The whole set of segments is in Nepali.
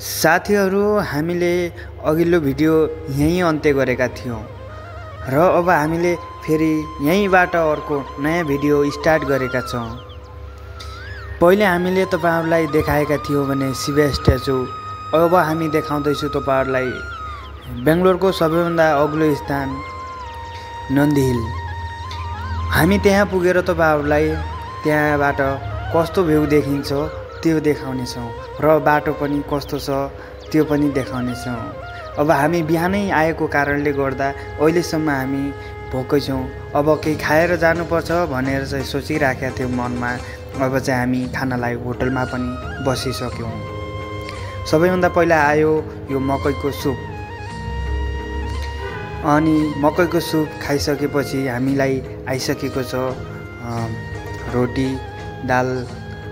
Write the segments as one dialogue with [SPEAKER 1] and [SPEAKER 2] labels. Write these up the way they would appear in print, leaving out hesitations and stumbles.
[SPEAKER 1] साथीहरू हामीले अघिल्लो भिडियो यहीँ अन्त्य गरेका थियौँ र अब हामीले फेरि यहीँबाट अर्को नयाँ भिडियो स्टार्ट गरेका छौँ। पहिले हामीले तपाईहरुलाई देखाएका थियौँ भने शिव स्ट्याचु, अब हामी देखाउँदैछौँ तपाईहरुलाई बेंगलोरको सबैभन्दा अग्लो स्थान नन्दी हिल। हामी त्यहाँ पुगेर तपाईहरुलाई त्यहाँबाट कस्तो भ्यू देखिन्छ त्यो देखाउने छौं र बाटो पनि कस्तो छ त्यो पनि देखाउने छौं। अब हामी बिहानै आएको कारणले गर्दा अहिलेसम्म हामी भोकै छौं। अब केही खाएर जानुपर्छ भनेर चाहिँ सोचिराखेका थियौं मनमा। अब चाहिँ हामी खानालाई होटलमा पनि बसिसक्यौं। सबैभन्दा पहिला आयो यो मकैको सुप। अनि मकैको सुप खाइसकेपछि हामीलाई आइसकेको छ रोटी, दाल,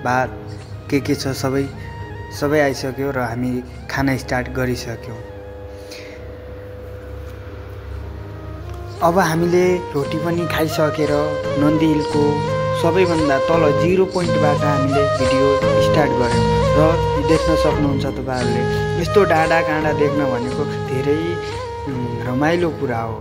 [SPEAKER 1] भात के छ सबै आइसक्यो र हामी खाना स्टार्ट गरिसक्यौं। अब हामीले रोटी पनि खाइसकेर नन्दी हिलको सबैभन्दा तल 0 पोइन्टबाट हामीले भिडियो स्टार्ट गर्यौं र देख्न सक्नुहुन्छ तपाईहरुले यस्तो डाँडा काँडा देख्न भनेको धेरै रमाइलो कुरा हो।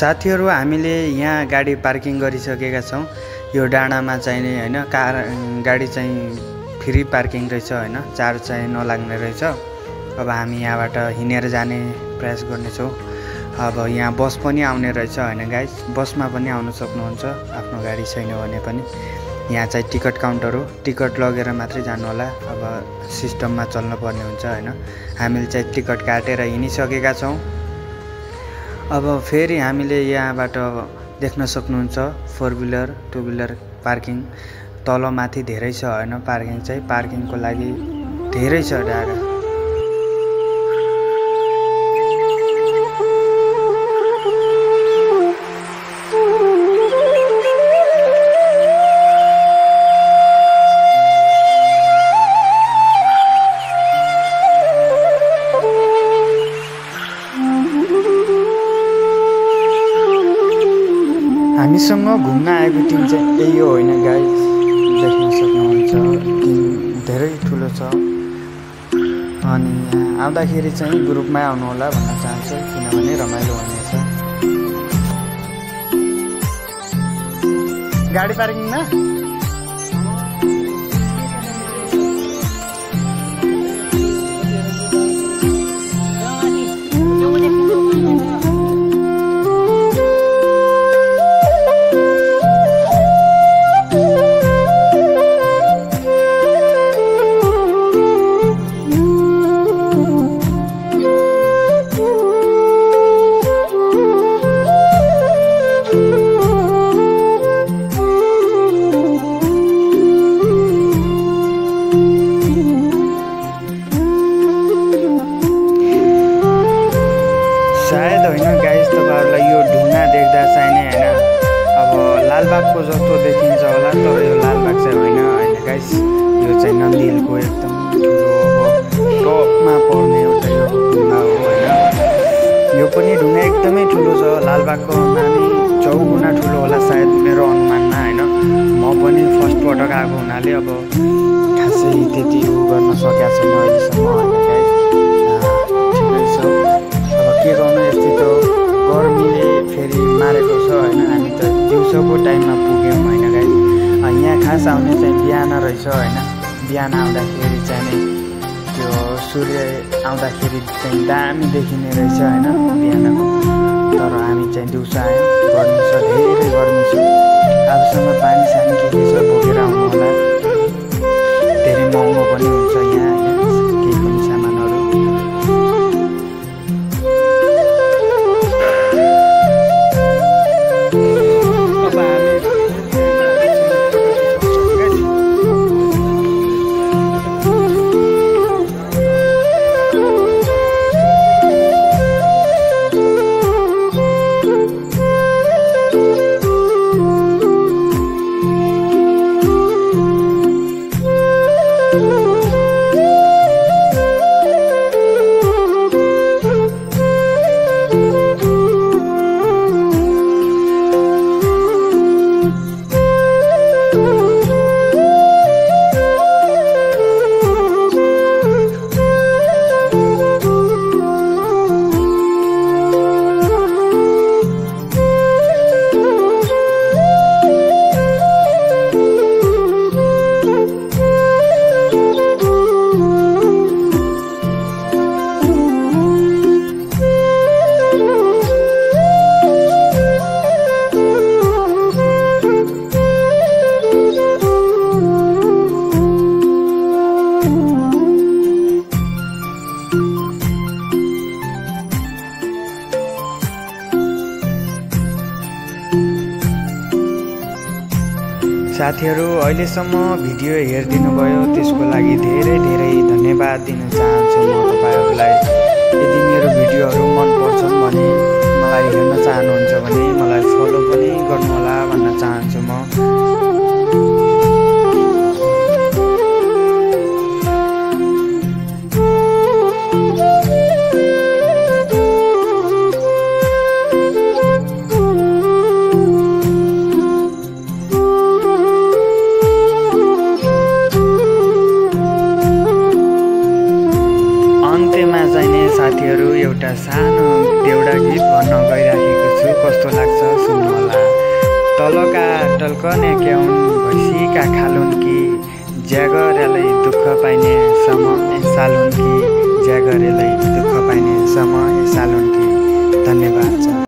[SPEAKER 1] साथीहरु हामीले यहाँ गाडी पार्किङ गरिसकेका छौं। यो डाँडामा चाहिने हैन गाडी चाहिँ फ्री पार्किङ रहेछ हैन, चार्ज चाहिँ नलाग्ने रहेछ। अब हामी यहाँबाट हिँडेर जाने प्रयास गर्नेछौं। अब यहाँ बस पनि आउने रहेछ हैन गाइस, बसमा पनि आउन सक्नुहुन्छ आफ्नो गाडी छैन भने पनि। यहाँ चाहिँ टिकट काउन्टर हो, टिकट लगेर मात्रै जानु होला। अब सिस्टममा चल्न पर्ने हुन्छ हैन। हामीले चाहिँ टिकट काटेर हिँडिसकेका छौं। अब फेरि हामीले यहाँबाट देख्न सक्नुहुन्छ 4 व्हीलर 2 व्हीलर पार्किङ तल माथि धेरै छ हैन। पार्किङ चाहिँ पार्किङको लागि धेरै छ डाँडा। हामीसँग घुम्न आएको टिम चाहिँ यही हो हैन गाइस, देख्न सक्नुहुन्छ टिम धेरै ठुलो छ। अनि यहाँ आउँदाखेरि चाहिँ ग्रुपमै आउनु होला भन्न चाहन्छु, किनभने रमाइलो हुनेछ। गाडी पार्किङमा सायद होइन गाइस, तपाईहरुलाई यो ढुङ्गा देख्दा चाहिने हैन अब लालबागको जस्तो देखिन्छ होला, तर यो लालबाग चाहिँ होइन गाइस। यो चाहिँ नन्दी हिलको एकदम ठुलो टपमा पर्ने एउटा यो ढुङ्गा हो हैन। यो पनि ढुङ्गा एकदमै ठुलो छ, लालबागको नानी 4 गुणा ठुलो होला सायद मेरो अनुमानमा हैन। म पनि फर्स्ट पटक आएको हुनाले अब खासै त्यति गर्न सकेको छैन अहिलेसम्म हैन गाइस। ठिकै छ, अब के गर्नु, यस्तै त गर्मीले फेरि मारेको छ हैन। हामी त दिउँसोको टाइममा पुग्यौँ हैन गाइस। यहाँ खास आउने चाहिँ बिहान रहेछ हैन। बिहान आउँदाखेरि चाहिँ त्यो सूर्य आउँदाखेरि चाहिँ दामी देखिने रहेछ हैन बिहानको। तर हामी चाहिँ दिउँसो आयौँ, गर्मी छ, धेरै गर्मी छ। आफूसँग पानी सानी के छ बोकेर आउनु होला। धेरै महँगो पनि हुन्छ यहाँ हैन केही पनि सामानहरू। साथीहरु अहिलेसम्म भिडियो हेरिदिनु भयो त्यसको लागि धेरै धेरै धन्यवाद दिन चाहन्छु म तपाईहरुलाई। यदि मेरो भिडियोहरु मन पर्छन् भने मलाई हेर्न चाहनुहुन्छ भने मलाई फलो पनि गर्नु होला भन्न चाहन्छु म। अन्त्यमा चाहिने साथीहरू एउटा सानो देउडा गीत भन्न गइराखेको छु, कस्तो लाग्छ सुन्नुहोला। तलका टल्कने क्याउन भैँसीका खालुन् कि ज्यागरेलाई दुःख पाइने समय सालुन् कि ज्यागरेलाई दुःख पाइने समय सालुन् कि। धन्यवाद।